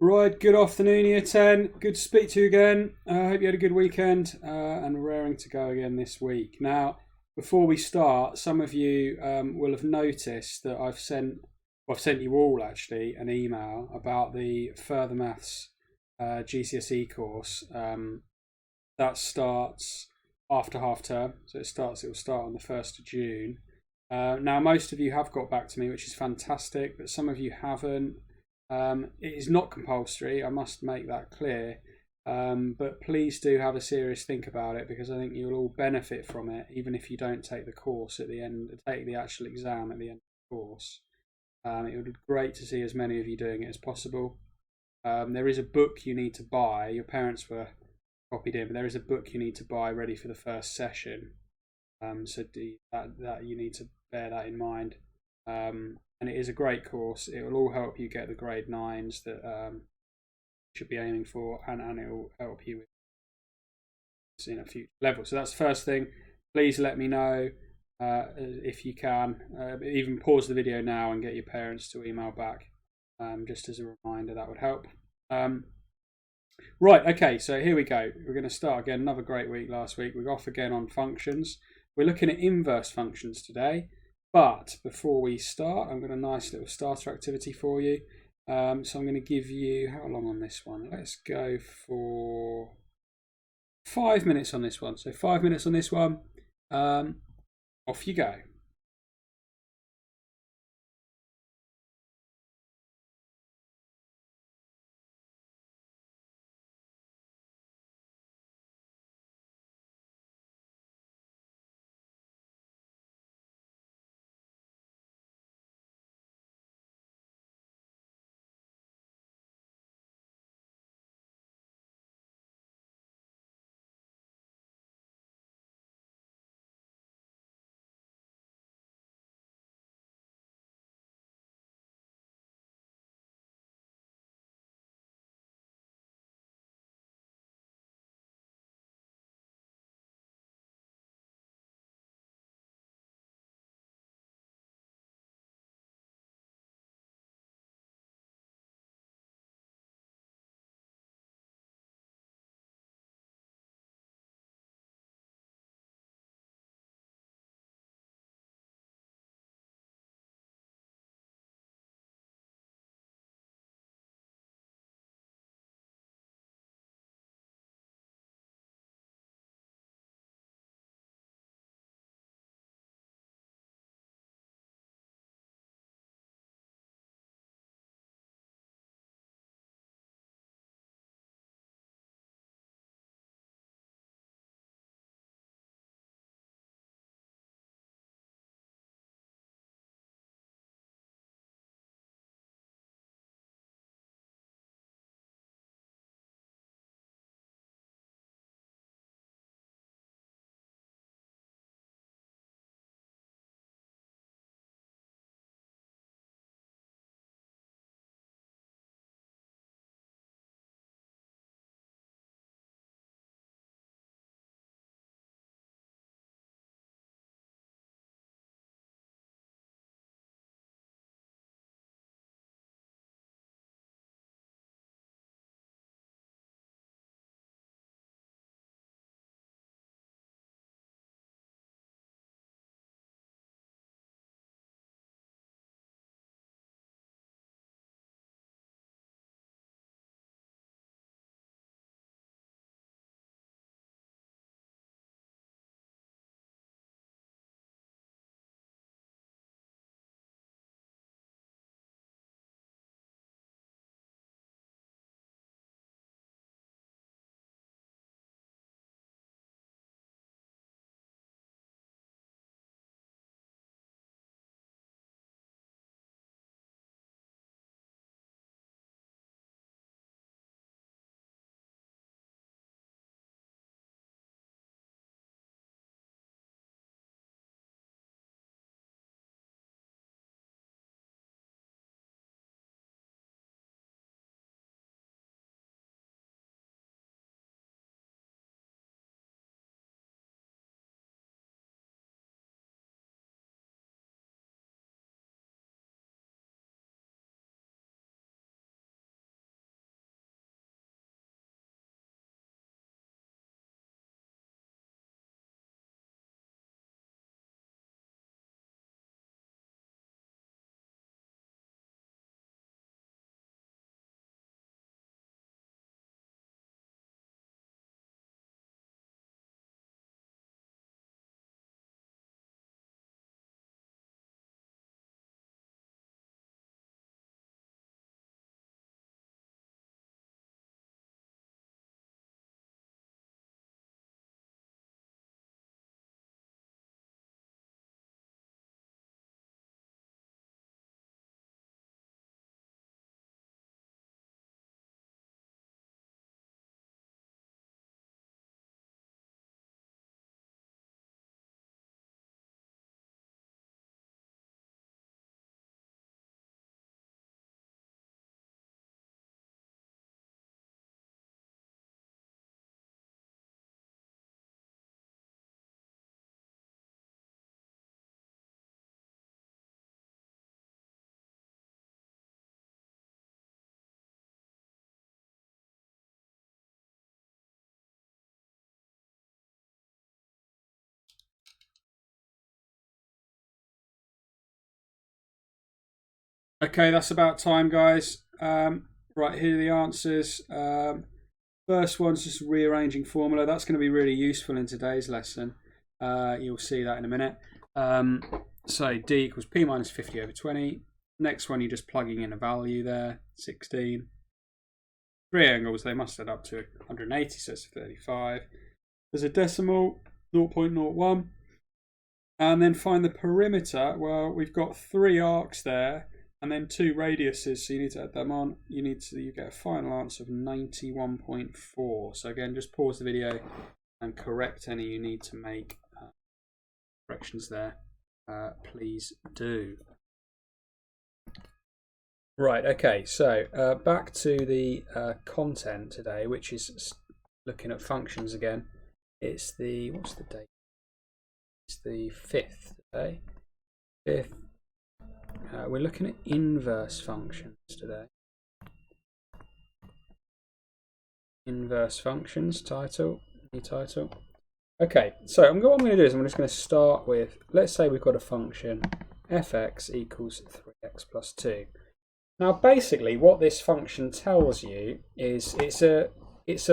Right, good afternoon, Year 10. Good to speak to you again. I hope you had a good weekend and raring to go again this week. Now, before we start, some of you will have noticed that I've sent you all actually an email about the Further Maths GCSE course that starts after half term. So it will start on the 1st of June. Now, most of you have got back to me, which is fantastic, but some of you haven't. It is not compulsory, I must make that clear. But please do have a serious think about it because I think you'll all benefit from it, even if you don't take the course at the end, take the actual exam at the end of the course. It would be great to see as many of you doing it as possible. There is a book you need to buy. Your parents were copied in, but there is a book you need to buy ready for the first session. So that you need to bear that in mind. And it is a great course. It will all help you get the grade nines that you should be aiming for, and it will help you in a future level. So that's the first thing. Please let me know if you can. Even pause the video now and get your parents to email back, just as a reminder. That would help. Right, okay, so here we go. We're going to start again. Another great week last week. We're off again on functions. We're looking at inverse functions today. But before we start, I've got a nice little starter activity for you. So I'm going to give you, how long on this one? Let's go for 5 minutes on this one. So 5 minutes on this one. Off you go. Okay, that's about time, guys. Right, here are the answers. First one's just rearranging formula. That's going to be really useful in today's lesson. You'll see that in a minute. So d equals p minus 50 over 20. Next one, you're just plugging in a value there, 16. Three angles, they must add up to 180, so it's 35. There's a decimal, 0.01. And then find the perimeter. Well, we've got 3 arcs there, and then 2 radiuses, so you need to add them on. You get a final answer of 91.4. So again, just pause the video and correct any you need to make corrections there. Please do. Right, okay, so back to the content today, which is looking at functions again. It's the, what's the date? It's the 5th today. 5th. We're looking at inverse functions today. Inverse functions, title, new title. Okay, so what I'm going to do is I'm just going to start with, let's say we've got a function fx equals 3x plus 2. Now basically what this function tells you is it's a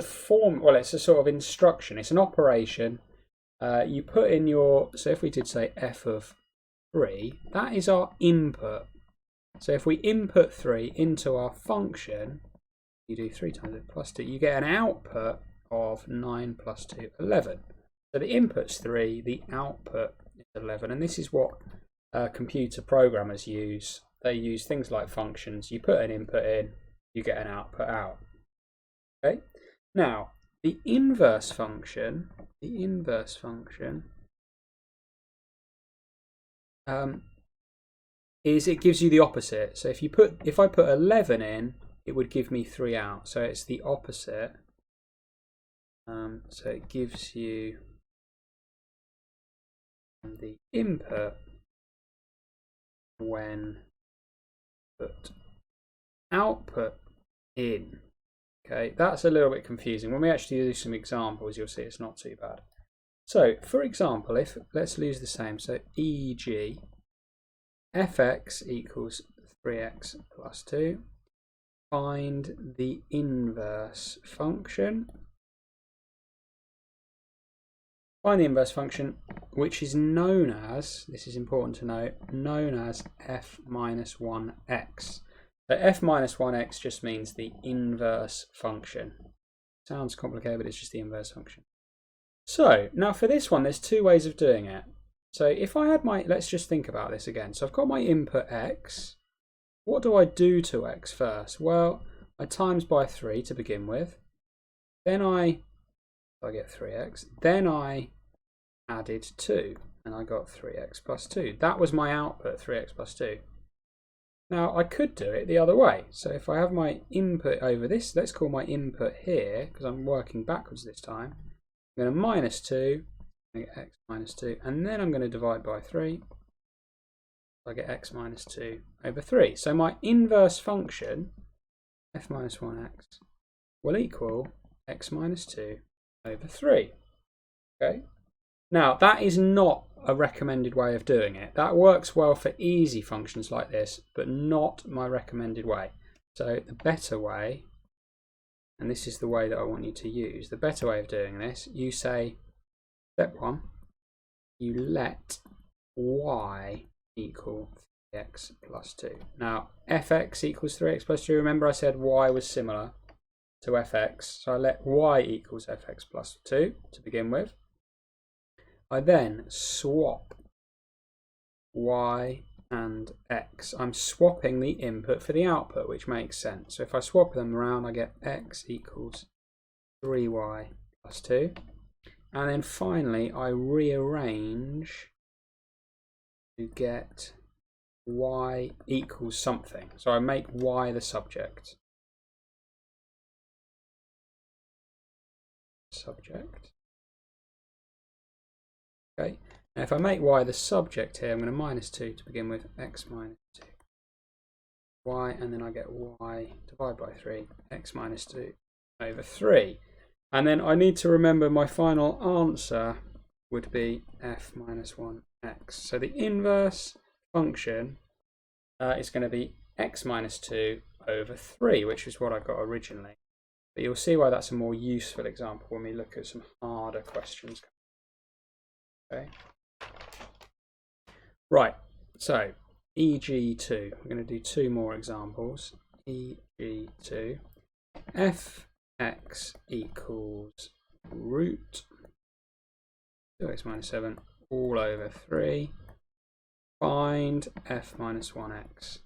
form, well it's a sort of instruction, it's an operation. You put in your, so if we did say f of 3, that is our input. So if we input 3 into our function, you do 3 times it plus 2, you get an output of 9 plus 2, 11. So the input's 3, the output is 11, and this is what computer programmers use. They use things like functions. You put an input in, you get an output out. Okay. Now the inverse function is it gives you the opposite. So if I put 11 in, it would give me 3 out. So it's the opposite. So it gives you the input when put output in. Okay, that's a little bit confusing. When we actually do some examples, you'll see it's not too bad. So, for example, let's use the same. So, e.g., fx equals 3x plus 2. Find the inverse function. Find the inverse function, which is known as, this is important to note, known as f minus 1x. So f minus 1x just means the inverse function. Sounds complicated, but it's just the inverse function. So now for this one, there's 2 ways of doing it. So if I had my, let's just think about this again. So I've got my input x. What do I do to x first? Well, I times by 3 to begin with. Then I get 3x. Then I added 2, and I got 3x plus 2. That was my output, 3x plus 2. Now I could do it the other way. So if I have my input over this, let's call my input here, because I'm working backwards this time. I'm going to minus 2, I get x minus 2, and then I'm going to divide by 3. I get x minus 2 over 3. So my inverse function, f minus 1x, will equal x minus 2 over 3. Okay. Now that is not a recommended way of doing it. That works well for easy functions like this, but not my recommended way. So the better way, and this is the way that I want you to use, the better way of doing this, you say, step 1, you let y equal 3x plus 2. Now fx equals 3x plus 2. Remember I said y was similar to fx, so I let y equals fx plus 2 to begin with. I then swap y and x. I'm swapping the input for the output, which makes sense. So if I swap them around, I get x equals 3y plus 2. And then finally, I rearrange to get y equals something. So I make y the subject. Okay. Now if I make y the subject here, I'm going to minus 2 to begin with, x minus 2. Y, and then I get y divided by 3, x minus 2 over 3. And then I need to remember my final answer would be f minus 1x. So the inverse function is going to be x minus 2 over 3, which is what I got originally. But you'll see why that's a more useful example when we look at some harder questions. Okay. Right, so EG2, we're going to do 2 more examples. EG2, fx equals root 2x minus 7 all over 3. Find f minus 1x.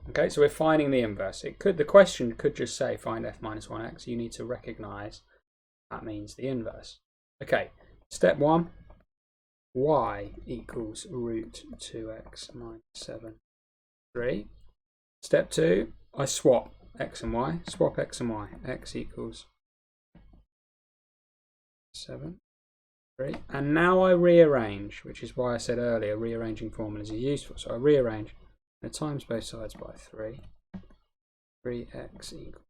Okay, so we're finding the inverse. The question could just say find f minus 1x. You need to recognize that means the inverse. Okay, step 1, y equals root 2x minus 7, 3. Step 2, I swap x and y. Swap x and y. X equals 7, 3. And now I rearrange, which is why I said earlier rearranging formulas is useful. So I rearrange and times both sides by 3. 3x equals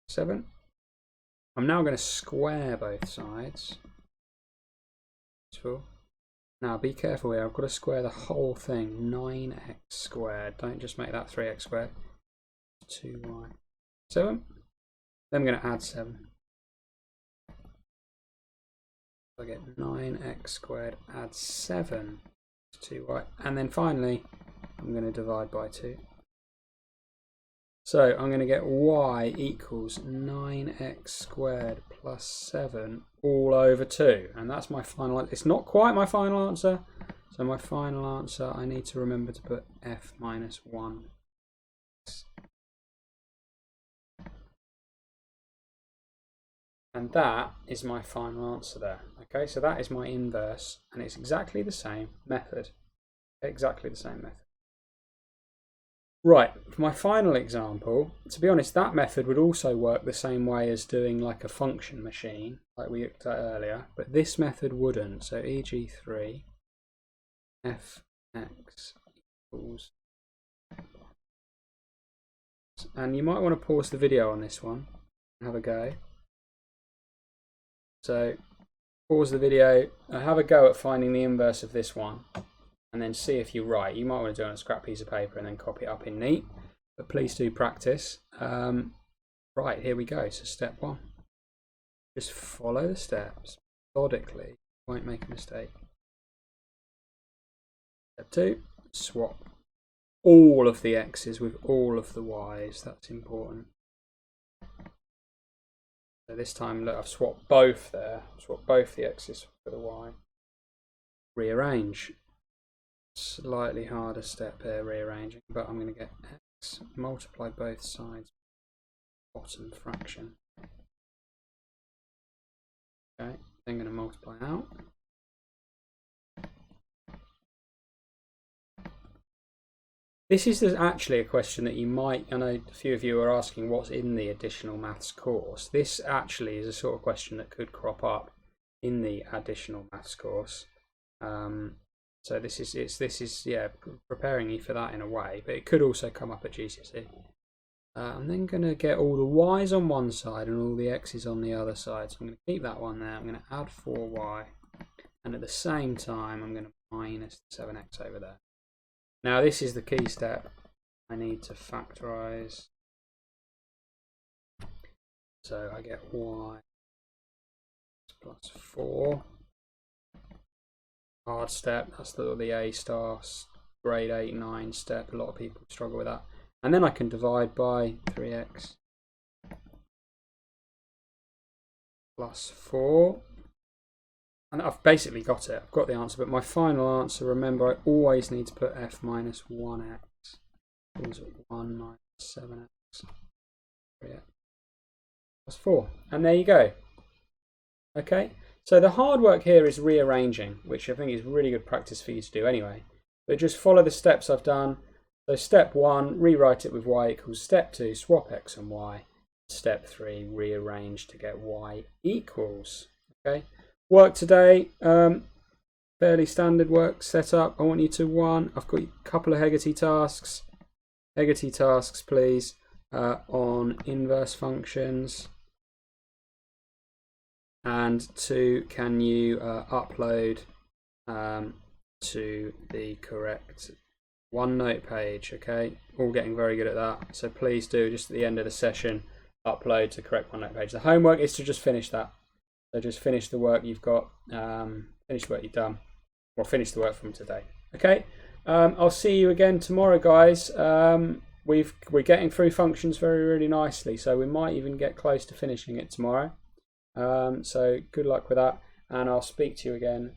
7. I'm now going to square both sides. Useful. Now be careful here, I've got to square the whole thing. 9x squared. Don't just make that 3x squared. 2y. 7. Then I'm going to add 7. I get 9x squared, add 7 to 2y. And then finally, I'm going to divide by 2. So I'm going to get y equals 9x squared plus 7 all over 2. And that's my final answer. It's not quite my final answer. So my final answer, I need to remember to put f minus 1. And that is my final answer there. Okay, so that is my inverse. And it's exactly the same method. Exactly the same method. Right, for my final example, to be honest, that method would also work the same way as doing like a function machine, like we looked at earlier, but this method wouldn't. So EG3, fx equals, and you might want to pause the video on this one and have a go. So pause the video and have a go at finding the inverse of this one. And then see if you're right. You might want to do it on a scrap piece of paper and then copy it up in neat. But please do practice. Right, here we go. So step 1. Just follow the steps methodically. Won't make a mistake. Step 2. Swap all of the x's with all of the y's. That's important. So this time, look, I've swapped both there. Swap both the x's for the y. Rearrange. Slightly harder step here, rearranging, but I'm going to get x, multiply both sides, bottom fraction. Okay, then going to multiply out. This is actually a question that you might, I know a few of you are asking what's in the additional maths course. This actually is a sort of question that could crop up in the additional maths course. So this is yeah, preparing you for that in a way, but it could also come up at GCSE. I'm then going to get all the y's on one side and all the x's on the other side. So I'm going to keep that one there. I'm going to add 4y, and at the same time I'm going to minus 7x over there. Now this is the key step. I need to factorize. So I get y plus 4. Hard step, that's the A star grade 8, 9 step. A lot of people struggle with that. And then I can divide by 3x plus 4. And I've basically got it. I've got the answer, but my final answer, remember, I always need to put f minus 1x equals 1 minus 7x 3x plus 4. And there you go. Okay. So the hard work here is rearranging, which I think is really good practice for you to do anyway. But just follow the steps I've done. So step 1, rewrite it with y equals. Step 2, swap x and y. Step 3, rearrange to get y equals. Okay. Work today, fairly standard work setup. I want you to, 1, I've got a couple of Hegarty tasks. Hegarty tasks, please, on inverse functions. And 2, can you upload to the correct OneNote page, okay? All getting very good at that. So please do, just at the end of the session, upload to correct OneNote page. The homework is to just finish that. So just finish the work you've got, finish the work you've done, or finish the work from today. Okay, I'll see you again tomorrow, guys. We're getting through functions really nicely, so we might even get close to finishing it tomorrow. So good luck with that, and I'll speak to you again